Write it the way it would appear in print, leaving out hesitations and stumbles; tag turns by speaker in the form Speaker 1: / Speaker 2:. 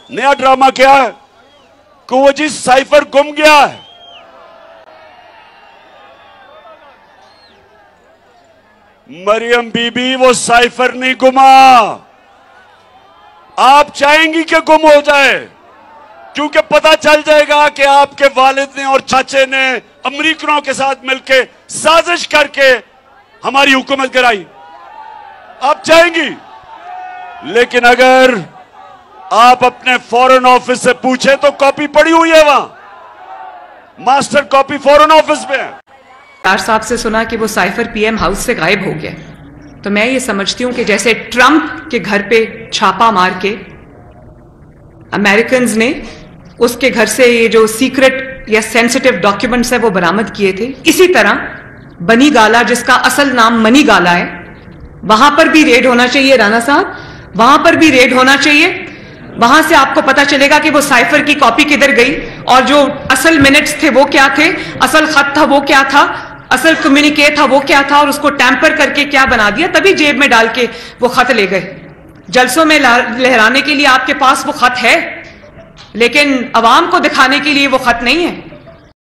Speaker 1: नया ड्रामा क्या है कि वो जी साइफर गुम गया है। मरियम बीबी, वो साइफर नहीं गुमा। आप चाहेंगी कि गुम हो जाए, क्योंकि पता चल जाएगा कि आपके वालिद ने और चाचे ने अमरीकनों के साथ मिलकर साजिश करके हमारी हुकूमत कराई। आप चाहेंगी, लेकिन अगर आप अपने फॉरेन ऑफिस से पूछे तो कॉपी पड़ी हुई है, वहां मास्टर कॉपी फॉरेन ऑफिस में है।
Speaker 2: तार साहब से सुना कि वो साइफर पीएम हाउस से गायब हो गया, तो मैं ये समझती हूं कि जैसे ट्रंप के घर पे छापा मार के अमेरिकन्स ने उसके घर से ये जो सीक्रेट या सेंसिटिव डॉक्यूमेंट्स है वो बरामद किए थे, इसी तरह बनी गाला, जिसका असल नाम मनी गाला है, वहां पर भी रेड होना चाहिए। राणा साहब, वहां पर भी रेड होना चाहिए। वहां से आपको पता चलेगा कि वो साइफर की कॉपी किधर गई और जो असल मिनट्स थे वो क्या थे, असल खत था वो क्या था, असल कम्युनिके था वो क्या था, और उसको टैंपर करके क्या बना दिया, तभी जेब में डाल के वो खत ले गए। जलसों में लहराने के लिए आपके पास वो खत है, लेकिन अवाम को दिखाने के लिए वो खत नहीं है।